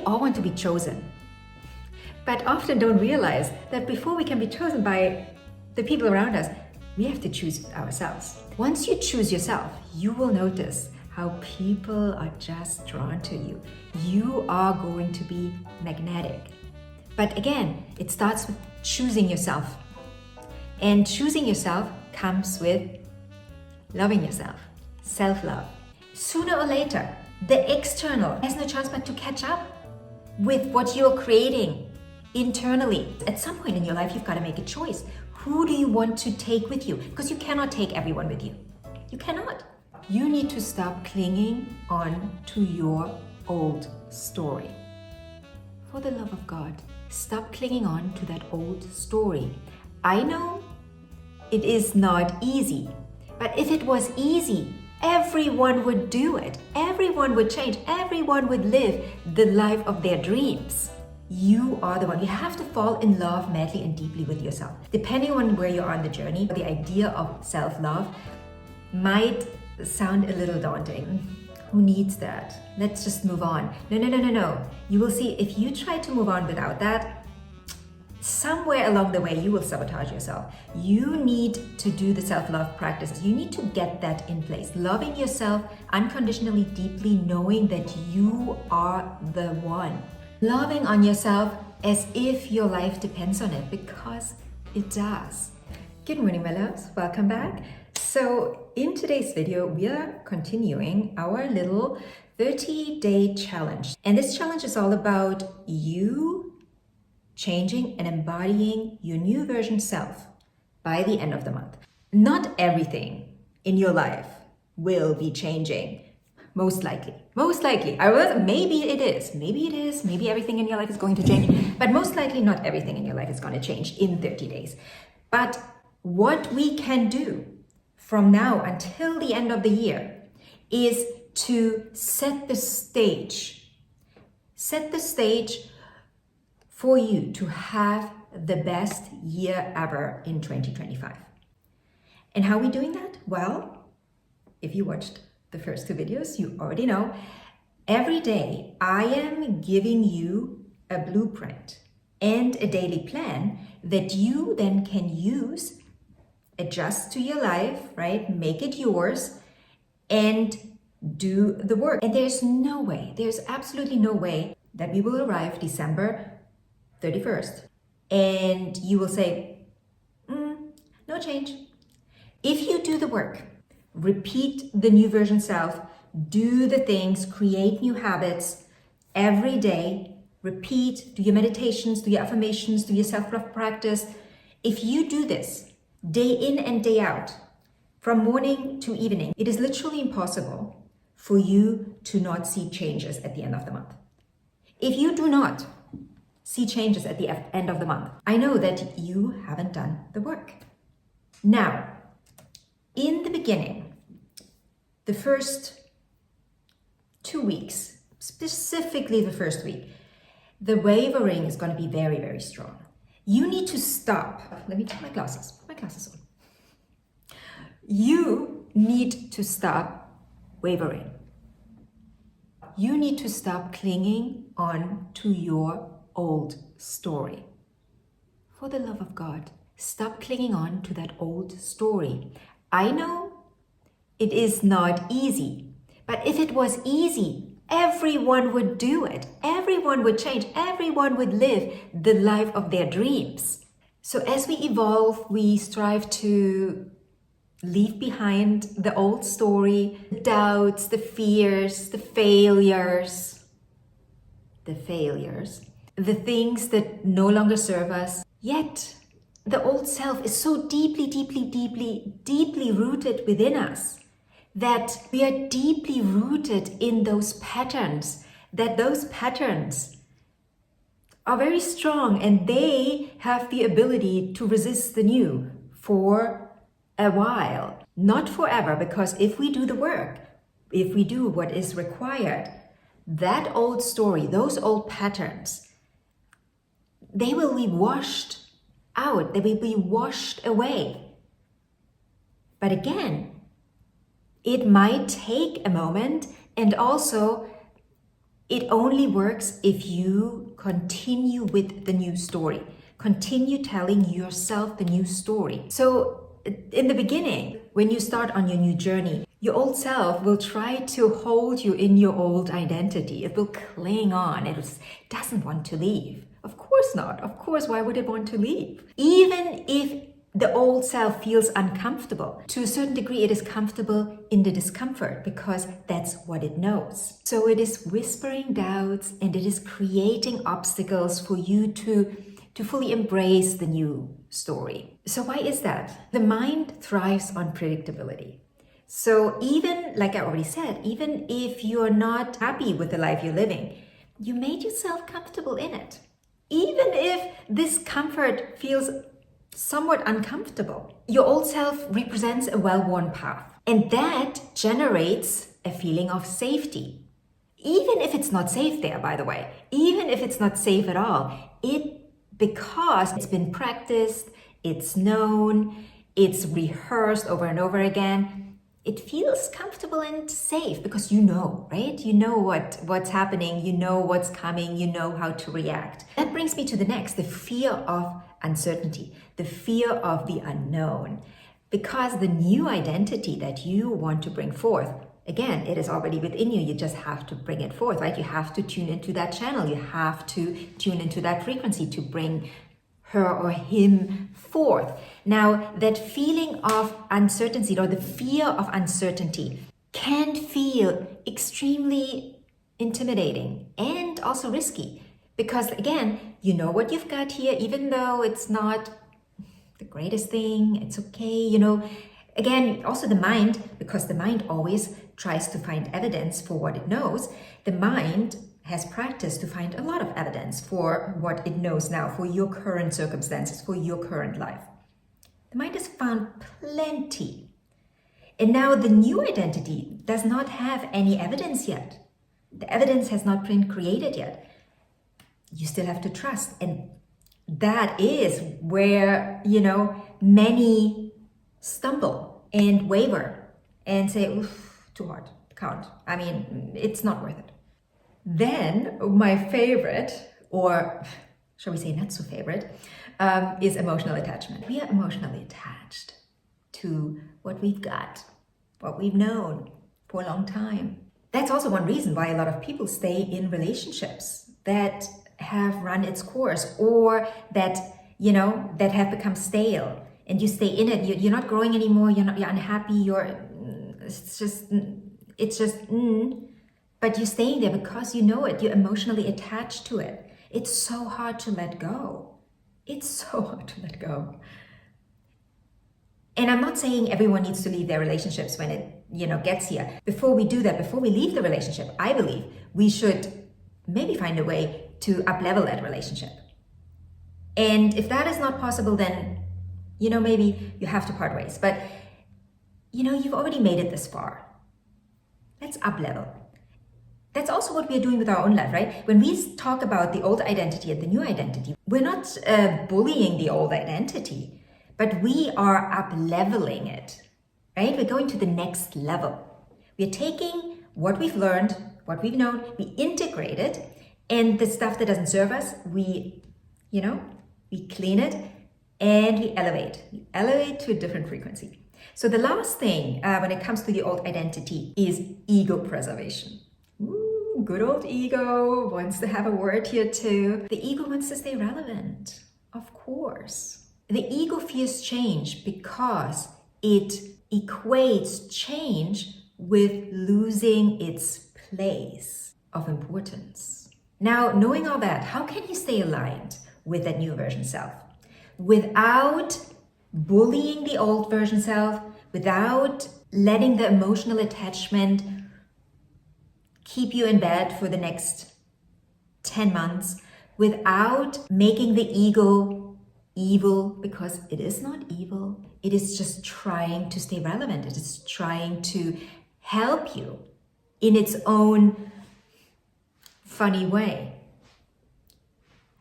all want to be chosen, but often don't realize that before we can be chosen by the people around us, we have to choose ourselves. Once you choose yourself, you will notice how people are just drawn to you. You are going to be magnetic. But again, it starts with choosing yourself. And choosing yourself comes with loving yourself, self-love. Sooner or later, the external has no chance but to catch up with what you're creating internally. At some point in your life, you've got to make a choice. Who do you want to take with you? Because you cannot take everyone with you. You cannot. You need to stop clinging on to your old story. For the love of God, stop clinging on to that old story. I know it is not easy, but if it was easy, everyone would do it. Everyone would change. Everyone would live the life of their dreams. You are the one. You have to fall in love madly and deeply with yourself. Depending on where you are on the journey, the idea of self-love might sound a little daunting. Who needs that? Let's just move on. No. You will see if you try to move on without that, somewhere along the way, you will sabotage yourself. You need to do the self-love practices. You need to get that in place. Loving yourself unconditionally, deeply, knowing that you are the one. Loving on yourself as if your life depends on it, because it does. Good morning, my loves. Welcome back. So in today's video, we are continuing our little 30-day challenge. And this challenge is all about you changing and embodying your new version self by the end of the month. Not everything in your life will be changing. Most likely. Maybe it is. Maybe everything in your life is going to change. But most likely not everything in your life is going to change in 30 days. But what we can do from now until the end of the year is to set the stage. Set the stage for you to have the best year ever in 2025. And how are we doing that? Well, if you watched the first two videos, you already know. Every day, I am giving you a blueprint and a daily plan that you then can use, adjust to your life, right? Make it yours and do the work. And there's absolutely no way that we will arrive December 31st and you will say, no change. If you do the work, repeat the new version self, do the things, create new habits every day, repeat, do your meditations, do your affirmations, do your self-love practice. If you do this day in and day out, from morning to evening, it is literally impossible for you to not see changes at the end of the month. If you do not see changes at the end of the month, I know that you haven't done the work. Now, in the beginning, the first 2 weeks, specifically the first week, the wavering is going to be very, very strong. You need to stop. Let me take my glasses. Put my glasses on. You need to stop wavering. You need to stop clinging on to your old story. For the love of God, stop clinging on to that old story. I know it is not easy, but if it was easy, everyone would do it. Everyone would change. Everyone would live the life of their dreams. So as we evolve, we strive to leave behind the old story, the doubts, the fears, the failures, the things that no longer serve us. Yet, the old self is so deeply rooted within us that we are deeply rooted in those patterns, that those patterns are very strong and they have the ability to resist the new for a while. Not forever, because if we do the work, if we do what is required, that old story, those old patterns, they will be washed out, they will be washed away. But again, it might take a moment, and also It only works if you continue with the new story. Continue telling yourself the new story. So in the beginning, when you start on your new journey, your old self will try to hold you in your old identity. It will cling on. It doesn't want to leave. Of course not. Of course, why would it want to leave? Even if the old self feels uncomfortable, to a certain degree, it is comfortable in the discomfort because that's what it knows. So it is whispering doubts and it is creating obstacles for you to fully embrace the new story. So why is that? The mind thrives on predictability. So even, like I already said, even if you're not happy with the life you're living, you made yourself comfortable in it. Even if this comfort feels somewhat uncomfortable, your old self represents a well-worn path. And that generates a feeling of safety. Even if it's not safe there, by the way, even if it's not safe at all, because it's been practiced, it's known, it's rehearsed over and over again, it feels comfortable and safe because you know, right? You know what's happening, you know what's coming, you know how to react. That brings me to the next, the fear of uncertainty, the fear of the unknown. Because the new identity that you want to bring forth, again, it is already within you. You just have to bring it forth, right? You have to tune into that channel. You have to tune into that frequency to bring her or him forth. Now, that feeling of uncertainty or the fear of uncertainty can feel extremely intimidating and also risky because, again, you know what you've got here, even though it's not the greatest thing, it's okay, Again, also the mind, because the mind always tries to find evidence for what it knows, the mind has practiced to find a lot of evidence for what it knows now, for your current circumstances, for your current life. The mind has found plenty. And now the new identity does not have any evidence yet. The evidence has not been created yet. You still have to trust. And that is where, many stumble and waver and say, oof, too hard, can't. I mean, it's not worth it. Then my favorite, or shall we say not so favorite, is emotional attachment. We are emotionally attached to what we've got, what we've known for a long time. That's also one reason why a lot of people stay in relationships that have run its course or that have become stale. And you stay in it, you're not growing anymore, you're unhappy, but you're staying there because you know it, you're emotionally attached to it. It's so hard to let go. It's so hard to let go. And I'm not saying everyone needs to leave their relationships when it, gets here. Before we do that, before we leave the relationship, I believe we should maybe find a way to up-level that relationship. And if that is not possible, then maybe you have to part ways, but you've already made it this far. Let's up level. That's also what we're doing with our own life, right? When we talk about the old identity and the new identity, we're not bullying the old identity, but we are up leveling it, right? We're going to the next level. We're taking what we've learned, what we've known, we integrate it, and the stuff that doesn't serve us, we clean it, and we elevate. We elevate to a different frequency. So the last thing when it comes to the old identity is ego preservation. Ooh, good old ego wants to have a word here too. The ego wants to stay relevant, of course. The ego fears change because it equates change with losing its place of importance. Now, knowing all that, how can you stay aligned with that new version self? Without bullying the old version self, without letting the emotional attachment keep you in bed for the next 10 months, without making the ego evil, because it is not evil. It is just trying to stay relevant. It is trying to help you in its own funny way.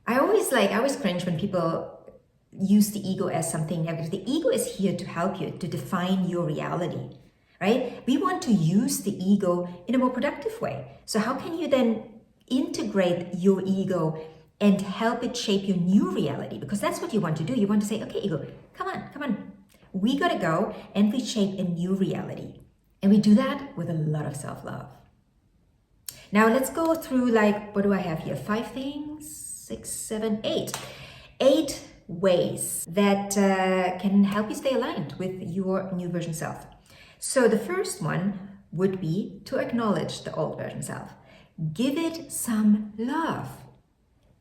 I always cringe when people use the ego as something negative. The ego is here to help you, to define your reality, right? We want to use the ego in a more productive way. So how can you then integrate your ego and help it shape your new reality, because that's what you want to do. You want to say, okay, ego, come on. We gotta go and we shape a new reality. And we do that with a lot of self-love. Now let's go through, like, what do I have here? 5 things, 6, 7, 8. 8 ways that can help you stay aligned with your new version self. So the first one would be to acknowledge the old version self. Give it some love.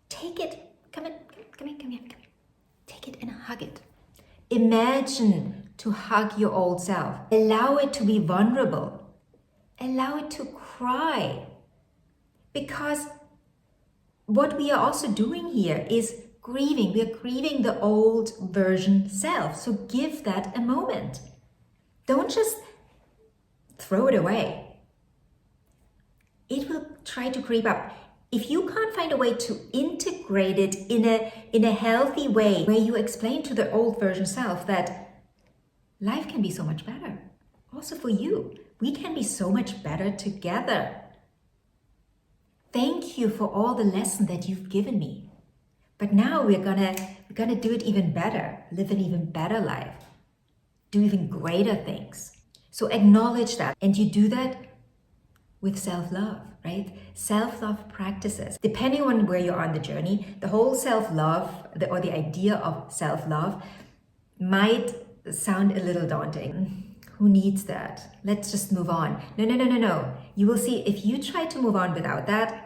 Take it, come here. Take it and hug it. Imagine to hug your old self. Allow it to be vulnerable. Allow it to cry. Because what we are also doing here is grieving. We are grieving the old version self. So give that a moment. Don't just throw it away. It will try to creep up. If you can't find a way to integrate it in a healthy way, where you explain to the old version self that life can be so much better, also for you. We can be so much better together. Thank you for all the lessons that you've given me. But now we're gonna do it even better, live an even better life, do even greater things. So acknowledge that, and you do that with self-love, right? Self-love practices. Depending on where you are on the journey, the whole self-love, or the idea of self-love might sound a little daunting. Who needs that? Let's just move on. No. You will see, if you try to move on without that,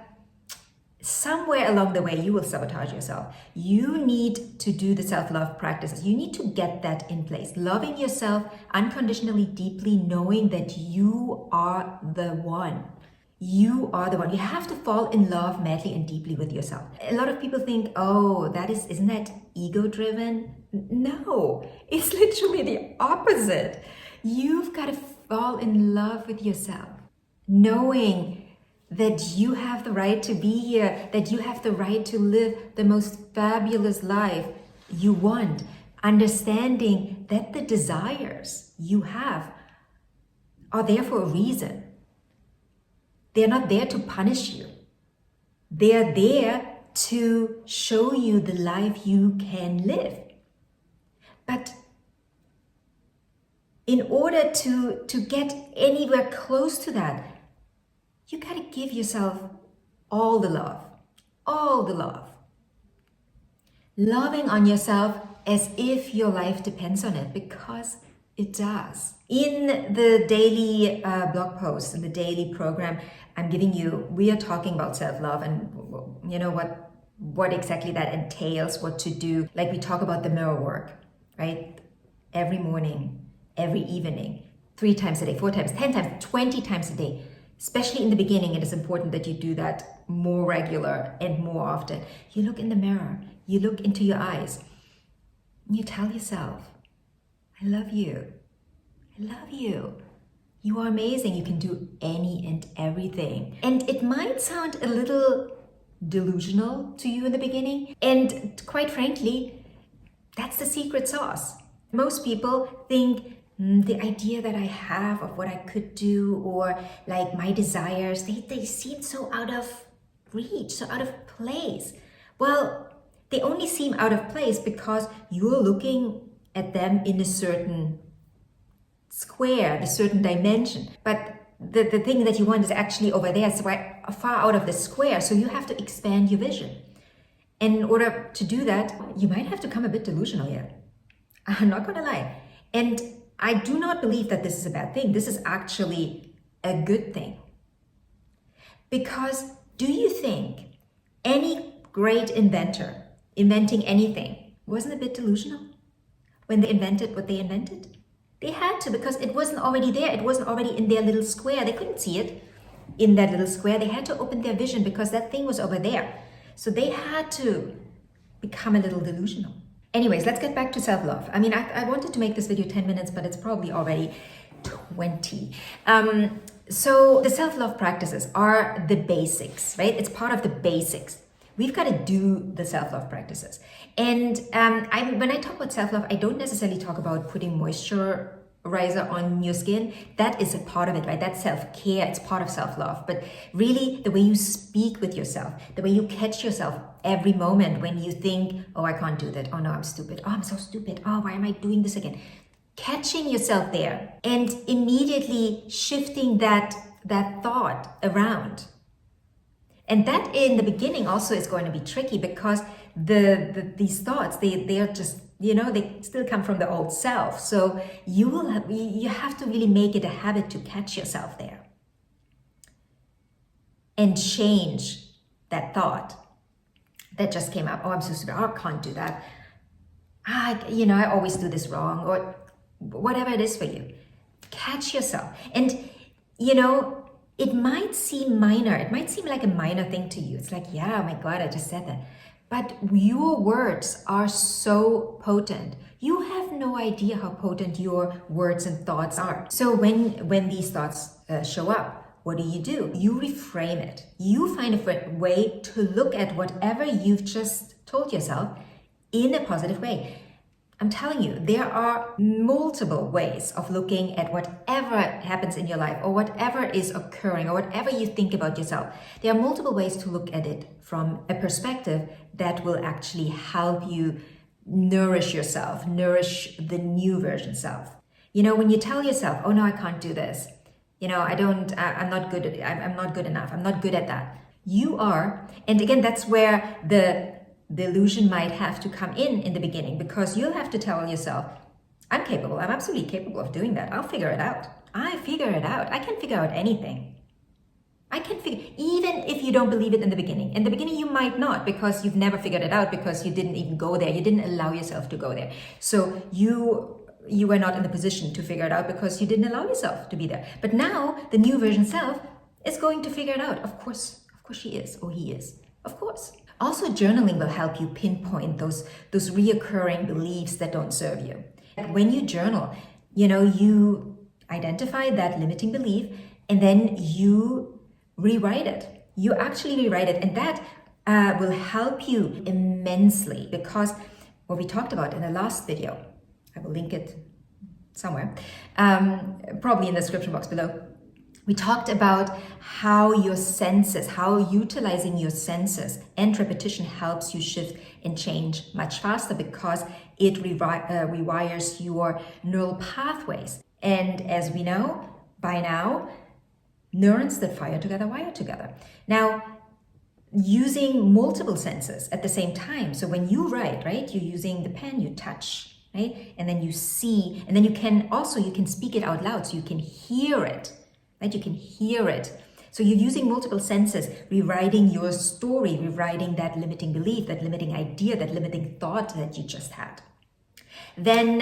somewhere along the way, you will sabotage yourself. You need to do the self-love practices. You need to get that in place. Loving yourself unconditionally, deeply, knowing that you are the one. You are the one. You have to fall in love madly and deeply with yourself. A lot of people think, oh, isn't that ego-driven? No, it's literally the opposite. You've got to fall in love with yourself, knowing that you have the right to be here, that you have the right to live the most fabulous life you want, understanding that the desires you have are there for a reason. They're not there to punish you. They're there to show you the life you can live. But in order to get anywhere close to that, you gotta give yourself all the love. Loving on yourself as if your life depends on it, because it does. In the daily blog post, in the daily program I'm giving you, we are talking about self-love and you know what exactly that entails, what to do. Like, we talk about the mirror work, right? Every morning, every evening, 3 times a day, 4 times, 10 times, 20 times a day. Especially in the beginning, it is important that you do that more regular and more often. You look in the mirror, you look into your eyes, and you tell yourself, I love you. I love you. You are amazing. You can do any and everything. And it might sound a little delusional to you in the beginning. And quite frankly, that's the secret sauce. Most people think, the idea that I have of what I could do, or like my desires, they seem so out of reach, so out of place. Well, they only seem out of place because you're looking at them in a certain square, a certain dimension. But the thing that you want is actually over there, so far out of the square. So you have to expand your vision. And in order to do that, you might have to come a bit delusional here. I'm not gonna lie. And I do not believe that this is a bad thing. This is actually a good thing. Because do you think any great inventor inventing anything wasn't a bit delusional when they invented what they invented? They had to, because it wasn't already there. It wasn't already in their little square. They couldn't see it in that little square. They had to open their vision because that thing was over there. So they had to become a little delusional. Anyways, let's get back to self-love. I mean, I wanted to make this video 10 minutes, but it's probably already 20. So the self-love practices are the basics, right? It's part of the basics. We've got to do the self-love practices. And when I talk about self-love, I don't necessarily talk about putting moisture moisturizer on your skin, that is a part of it, right? That's self-care, it's part of self-love. But really, the way you speak with yourself, the way you catch yourself every moment when you think, oh, I can't do that. Oh no, I'm stupid. Oh, I'm so stupid. Oh, why am I doing this again? Catching yourself there and immediately shifting that thought around. And that in the beginning also is going to be tricky because these thoughts, they are just, they still come from the old self. So you have to really make it a habit to catch yourself there and change that thought that just came up. Oh, I'm so stupid. Oh, I can't do that. I always do this wrong, or whatever it is for you. Catch yourself. And, it might seem minor. It might seem like a minor thing to you. It's like, yeah, oh my God, I just said that. But your words are so potent. You have no idea how potent your words and thoughts are. So when these thoughts show up, what do? You reframe it. You find a way to look at whatever you've just told yourself in a positive way. I'm telling you, there are multiple ways of looking at whatever happens in your life or whatever is occurring or whatever you think about yourself. There are multiple ways to look at it from a perspective that will actually help you nourish yourself, nourish the new version self. When you tell yourself, oh no, I can't do this. I'm not good at I'm not good enough. I'm not good at that. You are. And again, that's where the illusion might have to come in the beginning, because you'll have to tell yourself, I'm capable. I'm absolutely capable of doing that. I'll figure it out. I figure it out. I can figure out anything. Even if you don't believe it in the beginning. In the beginning, you might not, because you've never figured it out, because you didn't even go there. You didn't allow yourself to go there. So you were not in the position to figure it out because you didn't allow yourself to be there. But now the new version self is going to figure it out. Of course she is, or he is. Of course. Also, journaling will help you pinpoint those reoccurring beliefs that don't serve you. When you journal, you identify that limiting belief and then you rewrite it. You actually rewrite it, and that will help you immensely, because what we talked about in the last video, I will link it somewhere, probably in the description box below. We talked about how your senses, how utilizing your senses and repetition helps you shift and change much faster, because it rewires your neural pathways. And as we know by now, neurons that fire together wire together. Now, using multiple senses at the same time. So when you write, right, you're using the pen, you touch, right? And then you see, and then you can speak it out loud, so you can hear it. Right? You can hear it. So you're using multiple senses, rewriting your story, rewriting that limiting belief, that limiting idea, that limiting thought that you just had. Then,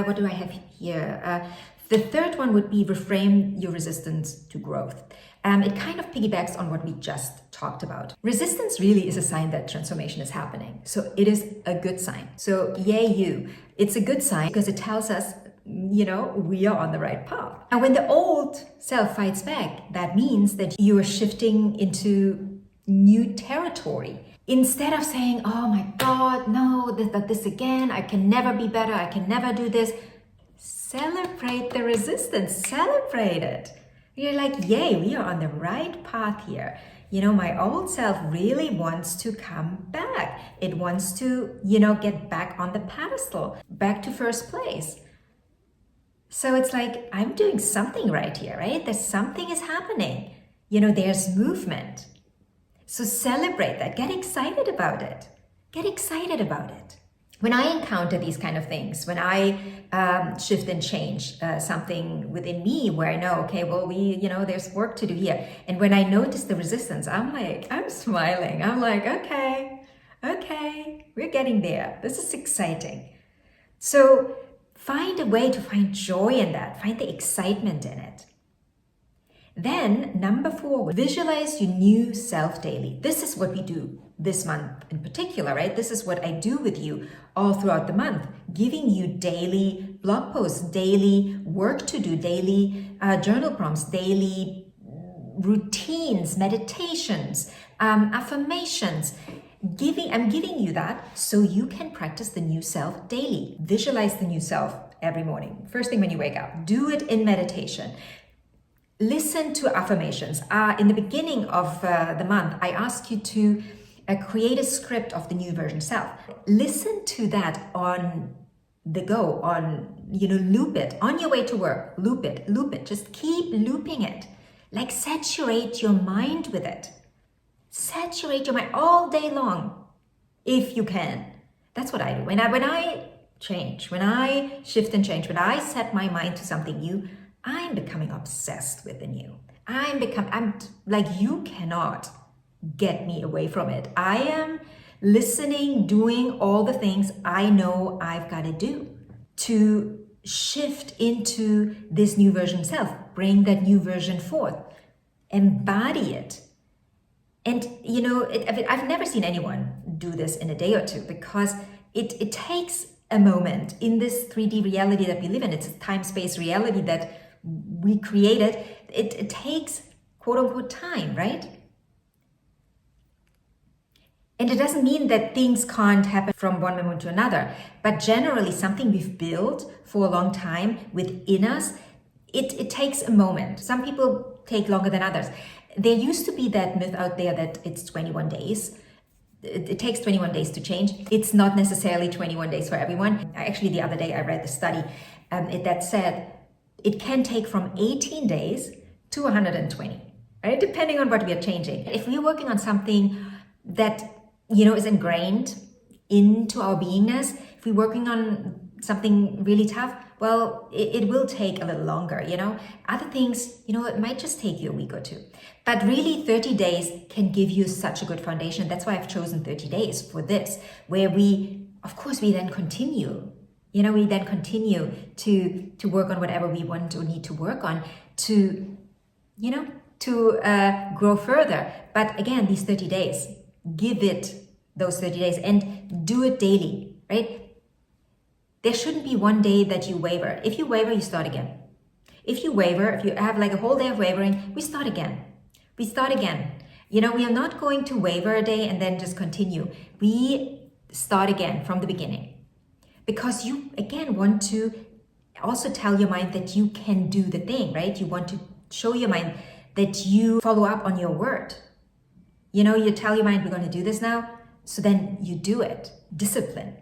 what do I have here? The third one would be reframe your resistance to growth. It kind of piggybacks on what we just talked about. Resistance really is a sign that transformation is happening. So it is a good sign. So yay you. It's a good sign because it tells us, we are on the right path. And when the old self fights back, that means that you are shifting into new territory. Instead of saying, oh my God, no, this again, I can never be better, I can never do this. Celebrate the resistance, celebrate it. You're like, yay, we are on the right path here. My old self really wants to come back. It wants to, get back on the pedestal, back to first place. So it's like, I'm doing something right here, right? There's something is happening. There's movement. So celebrate that. Get excited about it. Get excited about it. When I encounter these kind of things, when I shift and change something within me where I know, okay, well, there's work to do here. And when I notice the resistance, I'm smiling. I'm like, okay, we're getting there. This is exciting. So find a way to find joy in that. Find the excitement in it. Then, number 4, visualize your new self daily. This is what we do this month in particular, right? This is what I do with you all throughout the month, giving you daily blog posts, daily work to do, daily journal prompts, daily routines, meditations, affirmations. I'm giving you that so you can practice the new self daily. Visualize the new self every morning, first thing when you wake up. Do it in meditation. Listen to affirmations. In the beginning of the month, I ask you to create a script of the new version self. Listen to that on the go, loop it. On your way to work, loop it. Just keep looping it. Like saturate your mind with it. Saturate your mind all day long, if you can. That's what I do. When I change, when I shift and change, when I set my mind to something new, I'm becoming obsessed with the new. I'm like, you cannot get me away from it. I am listening, doing all the things I know I've got to do to shift into this new version self, bring that new version forth, embody it. And I've never seen anyone do this in a day or two, because it takes a moment in this 3D reality that we live in. It's a time-space reality that we created. It takes quote unquote time, right? And it doesn't mean that things can't happen from one moment to another, but generally something we've built for a long time within us, it takes a moment. Some people take longer than others. There used to be that myth out there that it's 21 days. It takes 21 days to change. It's not necessarily 21 days for everyone. Actually, the other day I read the study that said it can take from 18 days to 120, right? Depending on what we are changing. If we're working on something that, is ingrained into our beingness, if we're working on something really tough, well, it will take a little longer, Other things, it might just take you a week or two. But really 30 days can give you such a good foundation. That's why I've chosen 30 days for this, where we then continue. We then continue to work on whatever we want or need to work on to grow further. But again, these 30 days, give it those 30 days and do it daily, right? There shouldn't be one day that you waver. If you waver, you start again. If you waver, if you have like a whole day of wavering, we start again. We start again. We are not going to waver a day and then just continue. We start again from the beginning. Because you, again, want to also tell your mind that you can do the thing, right? You want to show your mind that you follow up on your word. You tell your mind, we're going to do this now. So then you do it. Discipline.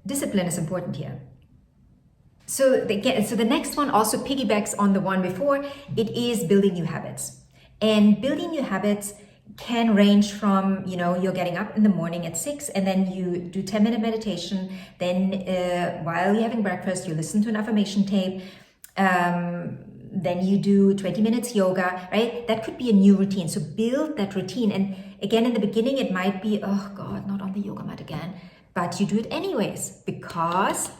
Discipline is important here. So the next one also piggybacks on the one before. It is building new habits. And building new habits can range from, you're getting up in the morning at 6 and then you do 10-minute meditation. Then while you're having breakfast, you listen to an affirmation tape. Then you do 20 minutes yoga, right? That could be a new routine. So build that routine. And again, in the beginning, it might be, oh God, not on the yoga mat again. But you do it anyways, because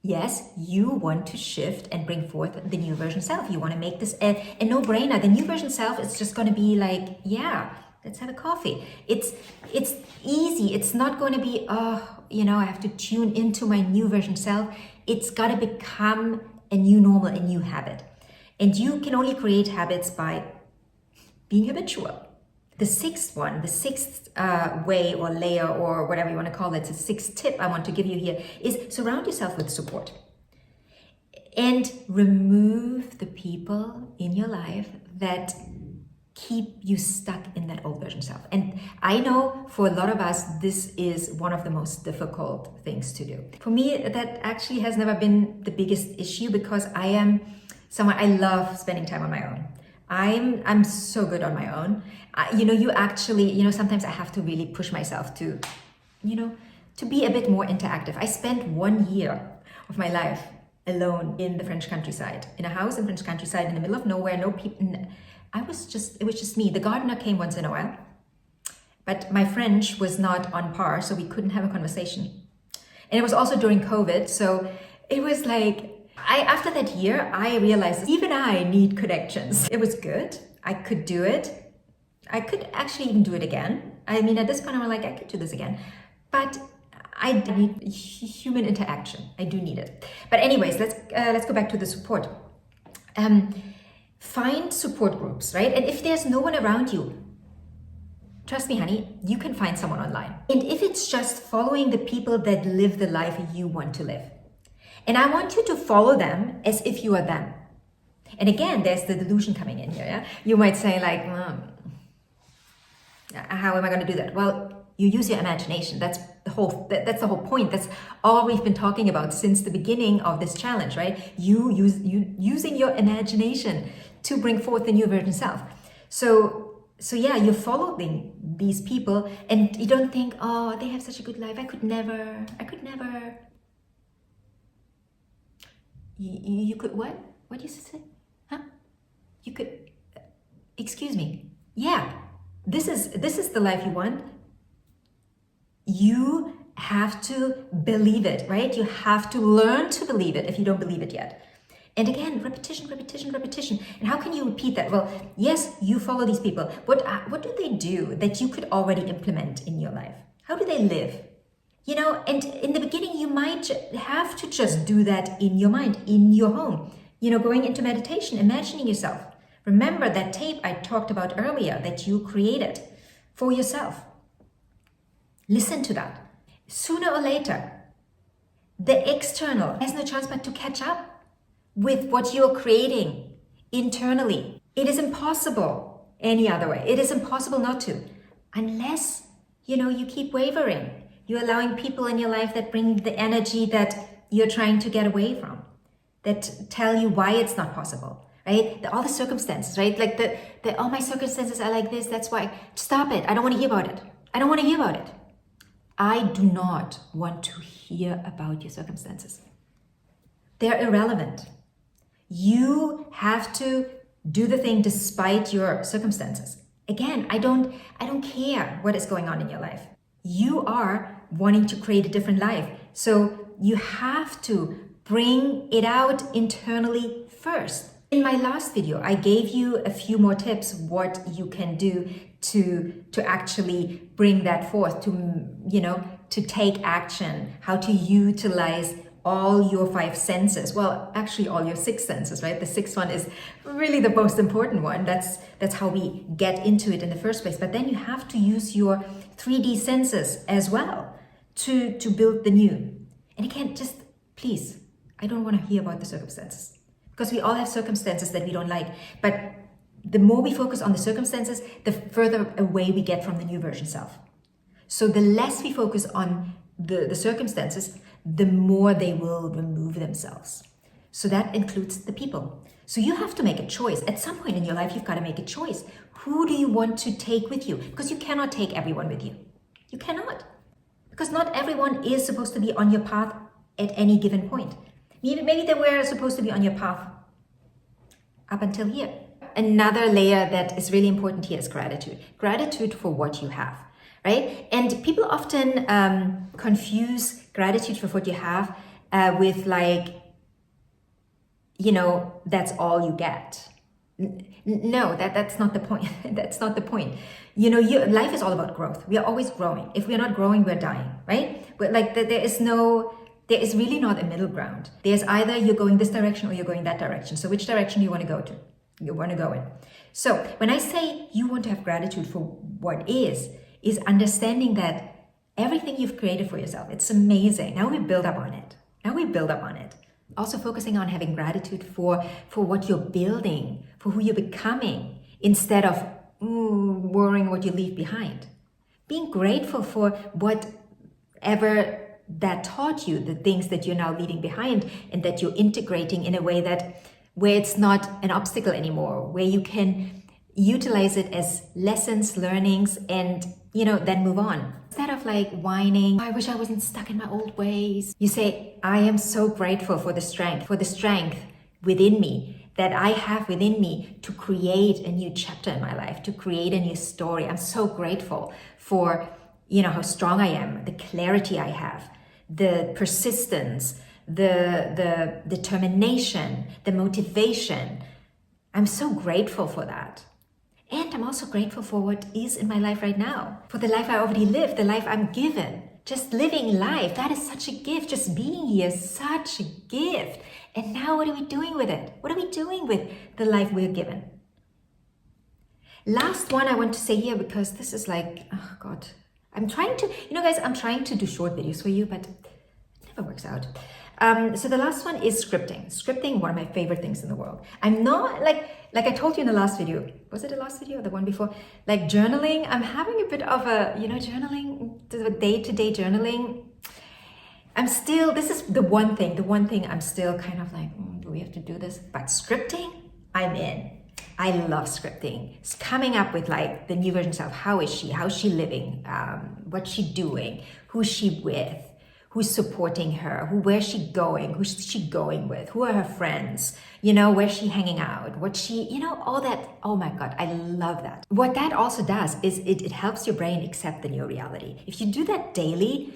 yes, you want to shift and bring forth the new version self. You want to make this a no-brainer. The new version self is just going to be like, yeah, let's have a coffee. It's easy. It's not going to be, I have to tune into my new version self. It's got to become a new normal, a new habit. And you can only create habits by being habitual. The sixth way or layer or whatever you want to call it, the sixth tip I want to give you here is surround yourself with support. And remove the people in your life that keep you stuck in that old version self. And I know for a lot of us, this is one of the most difficult things to do. For me, that actually has never been the biggest issue, because I am someone, I love spending time on my own. I'm so good on my own. Sometimes I have to really push myself to be a bit more interactive. I spent 1 year of my life alone in the French countryside, in a house in French countryside in the middle of nowhere, no people. It was just me. The gardener came once in a while, but my French was not on par, so we couldn't have a conversation. And it was also during COVID, so it was like, after that year, I realized even I need connections. It was good. I could do it. I could actually even do it again. I mean, at this point, I'm like, I could do this again. But I need human interaction. I do need it. But anyways, let's go back to the support. Find support groups, right? And if there's no one around you, trust me, honey, you can find someone online. And if it's just following the people that live the life you want to live. And I want you to follow them as if you are them. And again, there's the delusion coming in here. Yeah? You might say like, how am I going to do that? Well, you use your imagination. That's the whole point. That's all we've been talking about since the beginning of this challenge, right? Using your imagination to bring forth the new version self. So yeah, you're following these people and you don't think, oh, they have such a good life. I could never. You could what? What did you say? Huh? You could, excuse me. Yeah, this is the life you want. You have to believe it, right? You have to learn to believe it if you don't believe it yet. And again, repetition. And how can you repeat that? Well, yes, you follow these people. What do they do that you could already implement in your life? How do they live? You know, and in the beginning, you might have to just do that in your mind, in your home. You know, going into meditation, imagining yourself. Remember that tape I talked about earlier that you created for yourself. Listen to that. Sooner or later, the external has no chance but to catch up with what you're creating internally. It is impossible any other way. It is impossible not to, unless, you know, you keep wavering. You're allowing people in your life that bring the energy that you're trying to get away from, that tell you why it's not possible, right? All the circumstances, right? Like all my circumstances are like this, that's why. Stop it. I don't want to hear about it. I don't want to hear about it. I do not want to hear about your circumstances. They're irrelevant. You have to do the thing despite your circumstances. Again, I don't care what is going on in your life. You are wanting to create a different life. So you have to bring it out internally first. In my last video, I gave you a few more tips what you can do to actually bring that forth, to take action, how to utilize all your 5 senses. Well, actually all your 6 senses, right? The 6th one is really the most important one. That's how we get into it in the first place. But then you have to use your 3D senses as well to build the new. And again, just please, I don't want to hear about the circumstances, because we all have circumstances that we don't like. But the more we focus on the circumstances, the further away we get from the new version self. So the less we focus on the circumstances, the more they will remove themselves. So that includes the people. So you have to make a choice. At some point in your life, you've got to make a choice. Who do you want to take with you? Because you cannot take everyone with you. You cannot. Because not everyone is supposed to be on your path at any given point. Maybe they were supposed to be on your path up until here. Another layer that is really important here is gratitude. Gratitude for what you have, right? And people often confuse gratitude for what you have with like, that's all you get. No, that's not the point. That's not the point. Life is all about growth. We are always growing. If we're not growing, we're dying, right? But like there is really not a middle ground. There's either you're going this direction or you're going that direction. So which direction do you want to go to? You want to go in. So when I say you want to have gratitude for what is understanding that everything you've created for yourself, it's amazing. Now we build up on it. Also focusing on having gratitude for what you're building, for who you're becoming, instead of worrying what you leave behind. Being grateful for whatever that taught you, the things that you're now leaving behind and that you're integrating in a way where it's not an obstacle anymore, where you can utilize it as lessons, learnings, and then move on. Instead of like whining, I wish I wasn't stuck in my old ways. You say, I am so grateful for the strength within me, that I have within me to create a new chapter in my life, to create a new story. I'm so grateful for, how strong I am, the clarity I have, the persistence, the determination, the motivation. I'm so grateful for that. And I'm also grateful for what is in my life right now, for the life I already live, the life I'm given. Just living life, that is such a gift. Just being here is such a gift. And now what are we doing with it? What are we doing with the life we're given? Last one I want to say here, because this is like, oh God, I'm trying to, guys, I'm trying to do short videos for you, but it never works out. So the last one is scripting. Scripting, one of my favorite things in the world. I'm not like I told you in the last video, was it the last video or the one before? Like journaling, I'm having a bit of a, journaling, the day-to-day journaling. This is the one thing I'm still kind of like, do we have to do this? But scripting, I'm in. I love scripting. It's coming up with like the new versions of how's she living, what's she doing, who's she with, who's supporting her, where's she going, who's she going with, who are her friends, where's she hanging out, what she, all that. Oh my God, I love that. What that also does is it helps your brain accept the new reality. If you do that daily,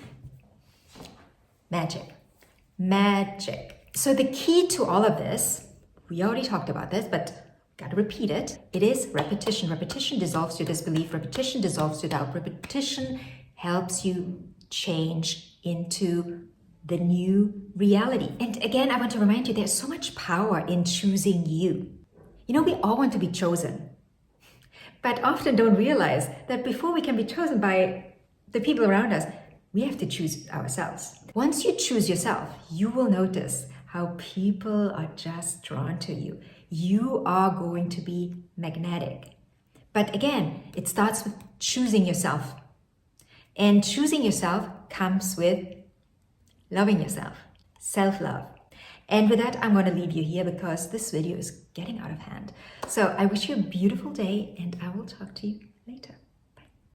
magic. So the key to all of this, we already talked about this, but gotta repeat it. It is repetition. Repetition dissolves your disbelief. Repetition dissolves your doubt. Repetition helps you change into the new reality. And again, I want to remind you, there's so much power in choosing you. We all want to be chosen, but often don't realize that before we can be chosen by the people around us, we have to choose ourselves. Once you choose yourself, you will notice how people are just drawn to you. You are going to be magnetic. But again, it starts with choosing yourself. And choosing yourself comes with loving yourself, self-love. And with that, I'm going to leave you here because this video is getting out of hand. So I wish you a beautiful day and I will talk to you later.